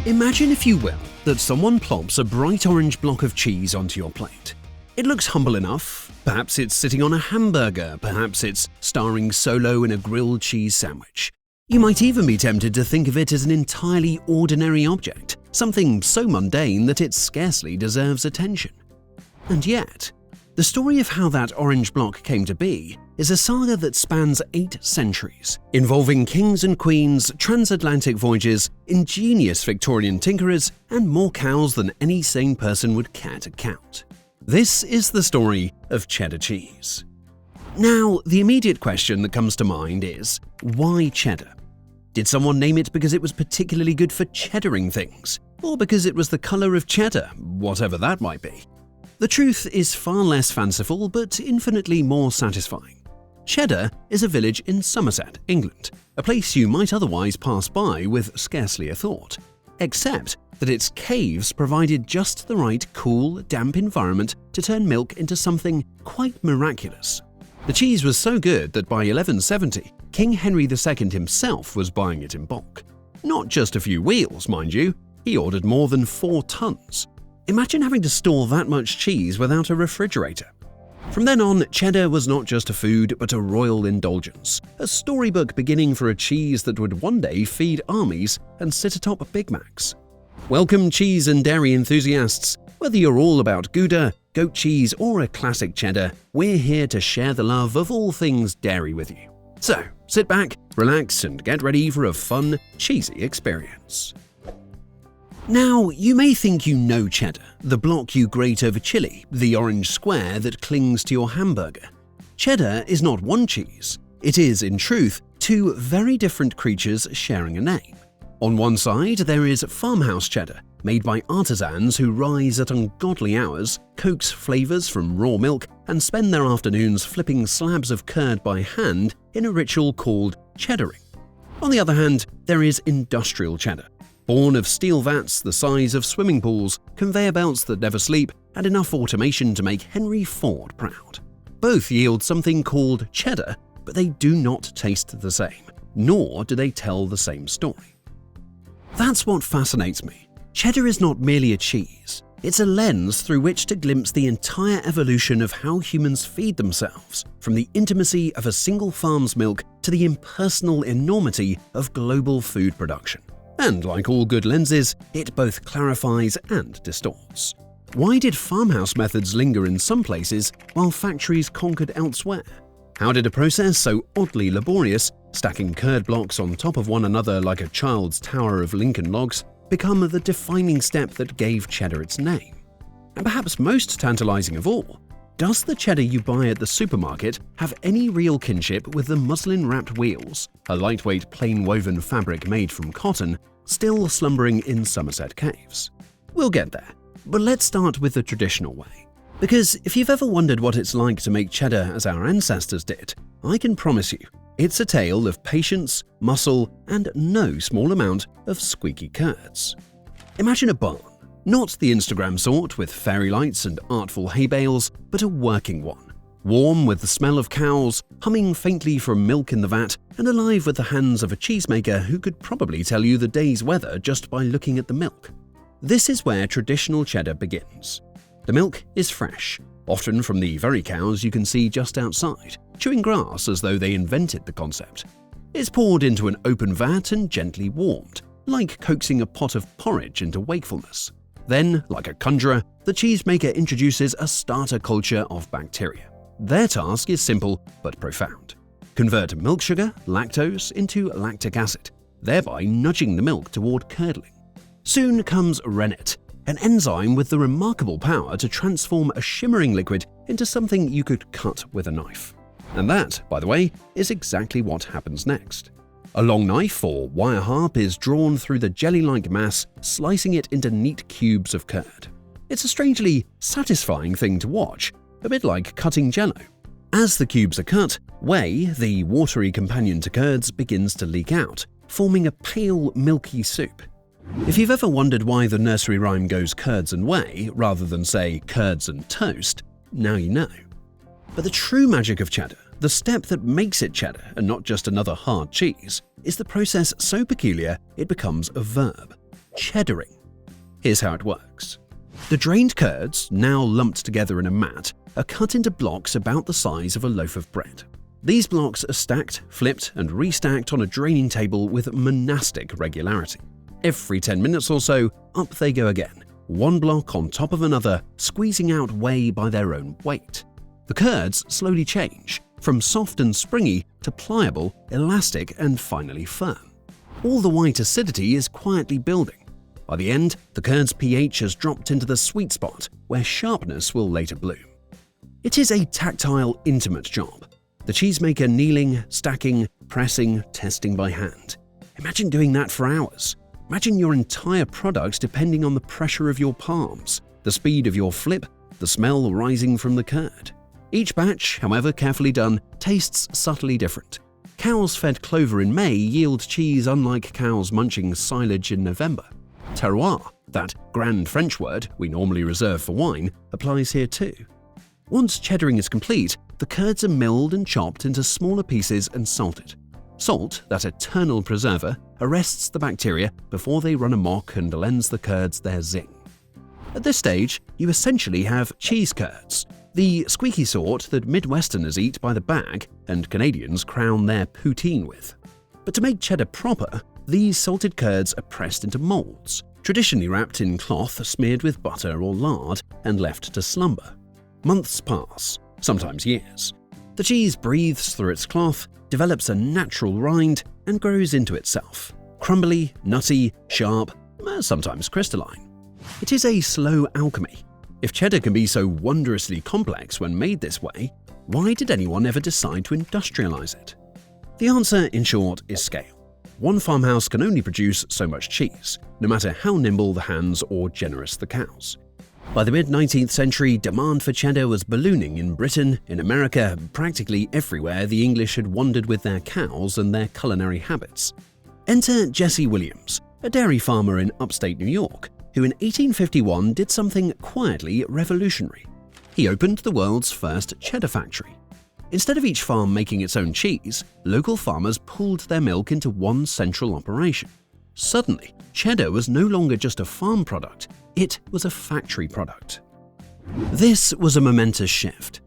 Imagine, if you will, that someone plops a bright orange block of cheese onto your plate. It looks humble enough. Perhaps it's sitting on a hamburger, perhaps it's starring solo in a grilled cheese sandwich. You might even be tempted to think of it as an entirely ordinary object, something so mundane that it scarcely deserves attention. And yet, the story of how that orange block came to be is a saga that spans 8 centuries, involving kings and queens, transatlantic voyages, ingenious Victorian tinkerers, and more cows than any sane person would care to count. This is the story of cheddar cheese. Now, the immediate question that comes to mind is, why cheddar? Did someone name it because it was particularly good for cheddaring things, or because it was the color of cheddar, whatever that might be? The truth is far less fanciful, but infinitely more satisfying. Cheddar is a village in Somerset, England, a place you might otherwise pass by with scarcely a thought, except that its caves provided just the right cool, damp environment to turn milk into something quite miraculous. The cheese was so good that by 1170, King Henry II himself was buying it in bulk. Not just a few wheels, mind you, he ordered more than 4 tons. Imagine having to store that much cheese without a refrigerator. From then on, cheddar was not just a food, but a royal indulgence, a storybook beginning for a cheese that would one day feed armies and sit atop Big Macs. Welcome, cheese and dairy enthusiasts. Whether you're all about Gouda, goat cheese, or a classic cheddar, we're here to share the love of all things dairy with you. So, sit back, relax, and get ready for a fun, cheesy experience. Now, you may think you know cheddar, the block you grate over chili, the orange square that clings to your hamburger. Cheddar is not one cheese. It is, in truth, 2 very different creatures sharing a name. On one side, there is farmhouse cheddar, made by artisans who rise at ungodly hours, coax flavors from raw milk, and spend their afternoons flipping slabs of curd by hand in a ritual called cheddaring. On the other hand, there is industrial cheddar, born of steel vats the size of swimming pools, conveyor belts that never sleep, and enough automation to make Henry Ford proud. Both yield something called cheddar, but they do not taste the same, nor do they tell the same story. That's what fascinates me. Cheddar is not merely a cheese. It's a lens through which to glimpse the entire evolution of how humans feed themselves, from the intimacy of a single farm's milk to the impersonal enormity of global food production. And like all good lenses, it both clarifies and distorts. Why did farmhouse methods linger in some places while factories conquered elsewhere? How did a process so oddly laborious, stacking curd blocks on top of one another like a child's tower of Lincoln logs, become the defining step that gave cheddar its name? And perhaps most tantalizing of all, does the cheddar you buy at the supermarket have any real kinship with the muslin-wrapped wheels, a lightweight plain-woven fabric made from cotton, still slumbering in Somerset caves? We'll get there, but let's start with the traditional way. Because if you've ever wondered what it's like to make cheddar as our ancestors did, I can promise you, it's a tale of patience, muscle, and no small amount of squeaky curds. Imagine a barn, not the Instagram sort with fairy lights and artful hay bales, but a working one, warm with the smell of cows, humming faintly from milk in the vat, and alive with the hands of a cheesemaker who could probably tell you the day's weather just by looking at the milk. This is where traditional cheddar begins. The milk is fresh, often from the very cows you can see just outside, chewing grass as though they invented the concept. It's poured into an open vat and gently warmed, like coaxing a pot of porridge into wakefulness. Then, like a conjurer, the cheesemaker introduces a starter culture of bacteria. Their task is simple but profound. Convert milk sugar, lactose, into lactic acid, thereby nudging the milk toward curdling. Soon comes rennet, an enzyme with the remarkable power to transform a shimmering liquid into something you could cut with a knife. And that, by the way, is exactly what happens next. A long knife or wire harp is drawn through the jelly-like mass, slicing it into neat cubes of curd. It's a strangely satisfying thing to watch, a bit like cutting jello. As the cubes are cut, whey, the watery companion to curds, begins to leak out, forming a pale, milky soup. If you've ever wondered why the nursery rhyme goes curds and whey rather than, say, curds and toast, now you know. But the true magic of cheddar, the step that makes it cheddar and not just another hard cheese, is the process so peculiar it becomes a verb. cheddaring. Here's how it works. The drained curds, now lumped together in a mat, are cut into blocks about the size of a loaf of bread. These blocks are stacked, flipped, and restacked on a draining table with monastic regularity. Every 10 minutes or so, up they go again, one block on top of another, squeezing out whey by their own weight. The curds slowly change, from soft and springy to pliable, elastic, and finally firm. All the white acidity is quietly building. By the end, the curd's pH has dropped into the sweet spot, where sharpness will later bloom. It is a tactile, intimate job. The cheesemaker kneeling, stacking, pressing, testing by hand. Imagine doing that for hours. Imagine your entire product depending on the pressure of your palms, the speed of your flip, the smell rising from the curd. Each batch, however carefully done, tastes subtly different. Cows fed clover in May yield cheese unlike cows munching silage in November. Terroir, that grand French word we normally reserve for wine, applies here too. Once cheddaring is complete, the curds are milled and chopped into smaller pieces and salted. Salt, that eternal preserver, arrests the bacteria before they run amok and lends the curds their zing. At this stage, you essentially have cheese curds, the squeaky sort that Midwesterners eat by the bag and Canadians crown their poutine with. But to make cheddar proper, these salted curds are pressed into molds, traditionally wrapped in cloth smeared with butter or lard and left to slumber. Months pass, sometimes years. The cheese breathes through its cloth, develops a natural rind, and grows into itself. Crumbly, nutty, sharp, sometimes crystalline. It is a slow alchemy. If cheddar can be so wondrously complex when made this way, why did anyone ever decide to industrialize it? The answer, in short, is scale. One farmhouse can only produce so much cheese, no matter how nimble the hands or generous the cows. By the mid-19th century, demand for cheddar was ballooning in Britain, in America, practically everywhere the English had wandered with their cows and their culinary habits. Enter Jesse Williams, a dairy farmer in upstate New York, who in 1851 did something quietly revolutionary. He opened the world's first cheddar factory. Instead of each farm making its own cheese, local farmers pooled their milk into one central operation. Suddenly, cheddar was no longer just a farm product, it was a factory product. This was a momentous shift.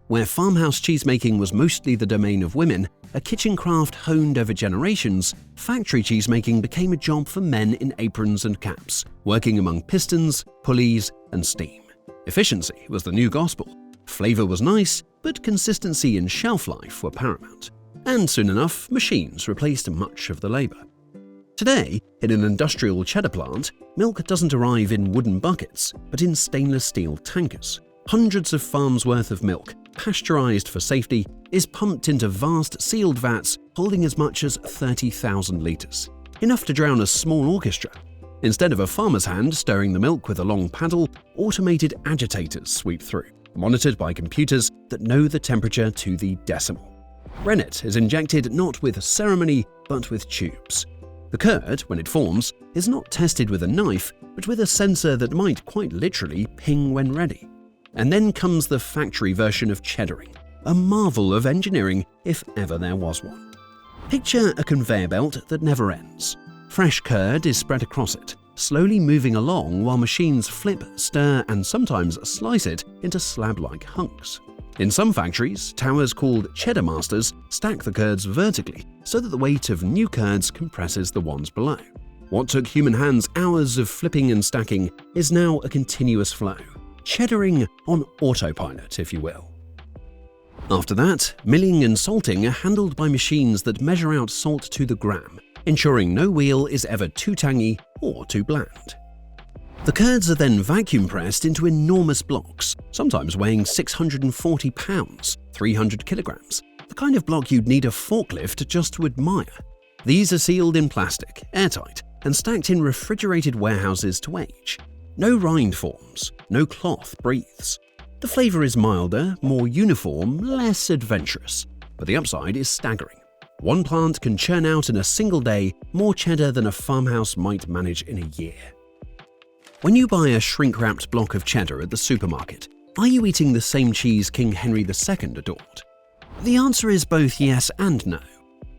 Where farmhouse cheesemaking was mostly the domain of women, a kitchen craft honed over generations, factory cheesemaking became a job for men in aprons and caps, working among pistons, pulleys, and steam. Efficiency was the new gospel. Flavor was nice, but consistency and shelf life were paramount. And soon enough, machines replaced much of the labor. Today, in an industrial cheddar plant, milk doesn't arrive in wooden buckets, but in stainless steel tankers. Hundreds of farms' worth of milk, pasteurized for safety, is pumped into vast sealed vats holding as much as 30,000 liters, enough to drown a small orchestra. Instead of a farmer's hand stirring the milk with a long paddle, automated agitators sweep through, monitored by computers that know the temperature to the decimal. Rennet is injected not with ceremony, but with tubes. The curd, when it forms, is not tested with a knife, but with a sensor that might quite literally ping when ready. And then comes the factory version of cheddaring, a marvel of engineering if ever there was one. Picture a conveyor belt that never ends. Fresh curd is spread across it, slowly moving along while machines flip, stir, and sometimes slice it into slab-like hunks. In some factories, towers called cheddar masters stack the curds vertically so that the weight of new curds compresses the ones below. What took human hands hours of flipping and stacking is now a continuous flow. Cheddaring on autopilot, if you will. After that, milling and salting are handled by machines that measure out salt to the gram, ensuring no wheel is ever too tangy or too bland. The curds are then vacuum pressed into enormous blocks, sometimes weighing 640 pounds, 300 kilograms, the kind of block you'd need a forklift just to admire. These are sealed in plastic, airtight, and stacked in refrigerated warehouses to age. No rind forms, no cloth breathes. The flavor is milder, more uniform, less adventurous, but the upside is staggering. One plant can churn out in a single day more cheddar than a farmhouse might manage in a year. When you buy a shrink-wrapped block of cheddar at the supermarket, are you eating the same cheese King Henry II adored? The answer is both yes and no.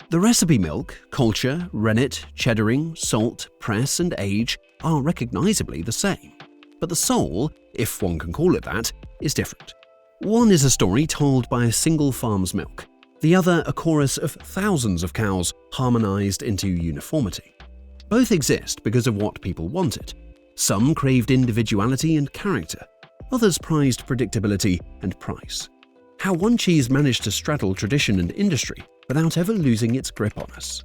The recipe milk, culture, rennet, cheddaring, salt, press, and age are recognizably the same. But the soul, if one can call it that, is different. One is a story told by a single farm's milk, the other a chorus of thousands of cows harmonized into uniformity. Both exist because of what people wanted. Some craved individuality and character, others prized predictability and price. How one cheese managed to straddle tradition and industry without ever losing its grip on us.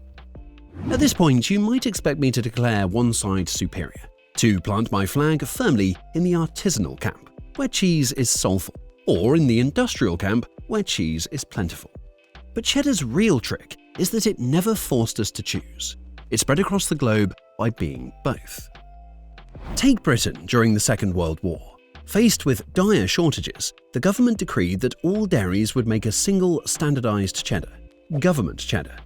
At this point, you might expect me to declare one side superior, to plant my flag firmly in the artisanal camp, where cheese is soulful, or in the industrial camp, where cheese is plentiful. But cheddar's real trick is that it never forced us to choose. It spread across the globe by being both. Take Britain during the Second World War. Faced with dire shortages, the government decreed that all dairies would make a single standardized cheddar, government cheddar.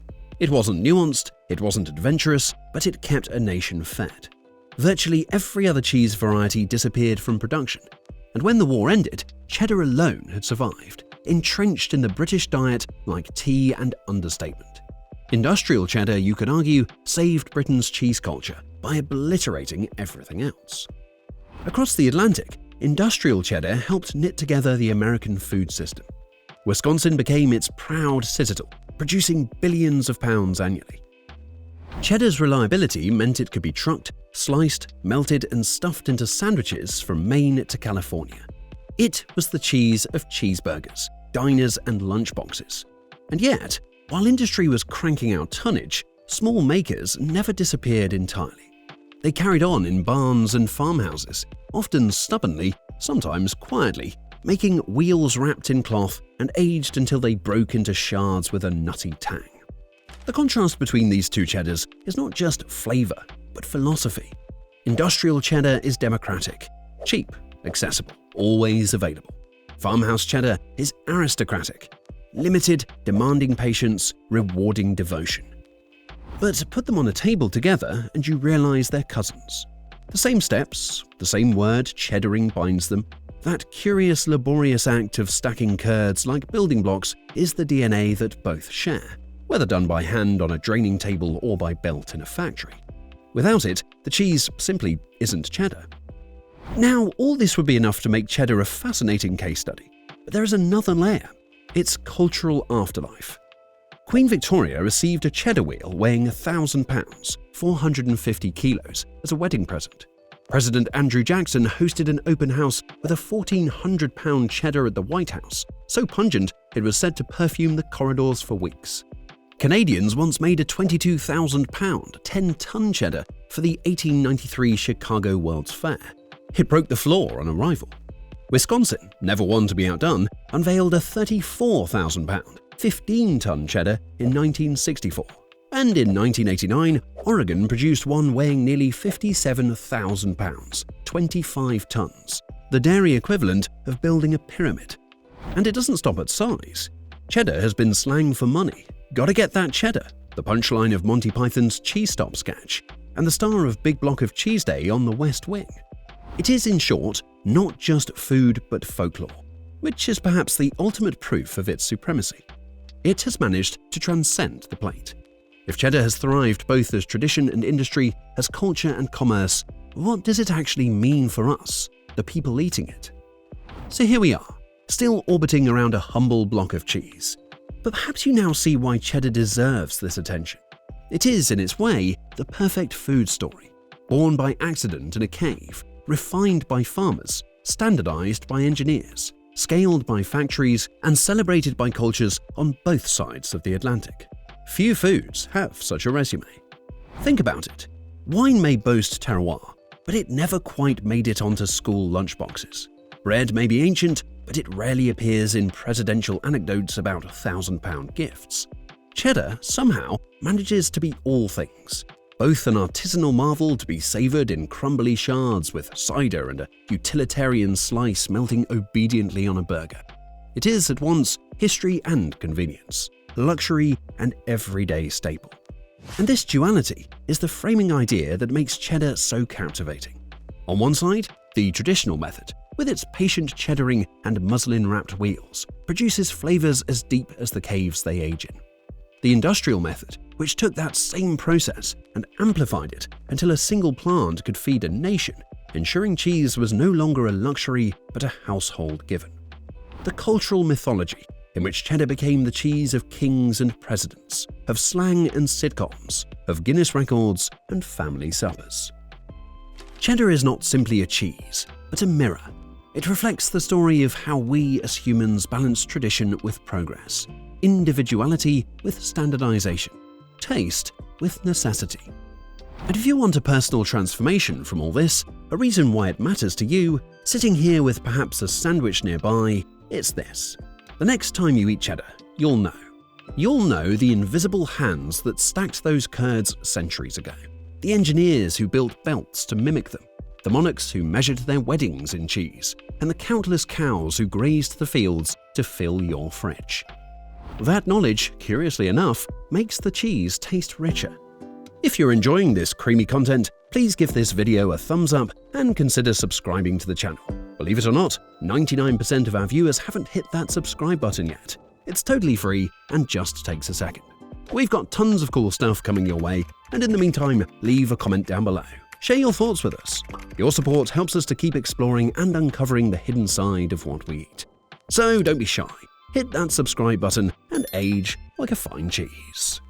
It wasn't nuanced, it wasn't adventurous, but it kept a nation fed. Virtually every other cheese variety disappeared from production, and when the war ended, cheddar alone had survived, entrenched in the British diet like tea and understatement. Industrial cheddar, you could argue, saved Britain's cheese culture by obliterating everything else. Across the Atlantic, industrial cheddar helped knit together the American food system. Wisconsin became its proud citadel, producing billions of pounds annually. Cheddar's reliability meant it could be trucked, sliced, melted, and stuffed into sandwiches from Maine to California. It was the cheese of cheeseburgers, diners, and lunchboxes. And yet, while industry was cranking out tonnage, small makers never disappeared entirely. They carried on in barns and farmhouses, often stubbornly, sometimes quietly, making wheels wrapped in cloth and aged until they broke into shards with a nutty tang. The contrast between these two cheddars is not just flavor, but philosophy. Industrial cheddar is democratic, cheap, accessible, always available. Farmhouse cheddar is aristocratic, limited, demanding patience, rewarding devotion. But put them on a table together and you realize they're cousins. The same steps, the same word cheddaring binds them. That curious, laborious act of stacking curds like building blocks is the DNA that both share, whether done by hand on a draining table or by belt in a factory. Without it, the cheese simply isn't cheddar. Now, all this would be enough to make cheddar a fascinating case study, but there is another layer: its cultural afterlife. Queen Victoria received a cheddar wheel weighing 1,000 pounds, 450 kilos, as a wedding present. President Andrew Jackson hosted an open house with a 1,400-pound cheddar at the White House, so pungent it was said to perfume the corridors for weeks. Canadians once made a 22,000-pound, 10-ton cheddar for the 1893 Chicago World's Fair. It broke the floor on arrival. Wisconsin, never one to be outdone, unveiled a 34,000-pound, 15-ton cheddar in 1964. And in 1989, Oregon produced one weighing nearly 57,000 pounds, 25 tons, the dairy equivalent of building a pyramid. And it doesn't stop at size. Cheddar has been slang for money. Gotta get that cheddar, the punchline of Monty Python's Cheese Stop sketch, and the star of Big Block of Cheese Day on The West Wing. It is, in short, not just food but folklore, which is perhaps the ultimate proof of its supremacy. It has managed to transcend the plate. If cheddar has thrived both as tradition and industry, as culture and commerce, what does it actually mean for us, the people eating it? So here we are, still orbiting around a humble block of cheese. But perhaps you now see why cheddar deserves this attention. It is, in its way, the perfect food story, born by accident in a cave, refined by farmers, standardized by engineers, scaled by factories, and celebrated by cultures on both sides of the Atlantic. Few foods have such a resume. Think about it. Wine may boast terroir, but it never quite made it onto school lunchboxes. Bread may be ancient, but it rarely appears in presidential anecdotes about 1,000-pound gifts. Cheddar somehow manages to be all things, both an artisanal marvel to be savored in crumbly shards with cider and a utilitarian slice melting obediently on a burger. It is at once history and convenience, luxury and everyday staple. And this duality is the framing idea that makes cheddar so captivating. On one side, the traditional method, with its patient cheddaring and muslin-wrapped wheels, produces flavors as deep as the caves they age in. The industrial method, which took that same process and amplified it until a single plant could feed a nation, ensuring cheese was no longer a luxury but a household given. The cultural mythology in which cheddar became the cheese of kings and presidents, of slang and sitcoms, of Guinness records and family suppers. Cheddar is not simply a cheese, but a mirror. It reflects the story of how we as humans balance tradition with progress, individuality with standardization, taste with necessity. And if you want a personal transformation from all this, a reason why it matters to you, sitting here with perhaps a sandwich nearby, it's this. The next time you eat cheddar, you'll know. You'll know the invisible hands that stacked those curds centuries ago, the engineers who built belts to mimic them, the monarchs who measured their weddings in cheese, and the countless cows who grazed the fields to fill your fridge. That knowledge, curiously enough, makes the cheese taste richer. If you're enjoying this creamy content, please give this video a thumbs up and consider subscribing to the channel. Believe it or not, 99% of our viewers haven't hit that subscribe button yet. It's totally free and just takes a second. We've got tons of cool stuff coming your way, and in the meantime, leave a comment down below. Share your thoughts with us. Your support helps us to keep exploring and uncovering the hidden side of what we eat. So don't be shy. Hit that subscribe button and age like a fine cheese.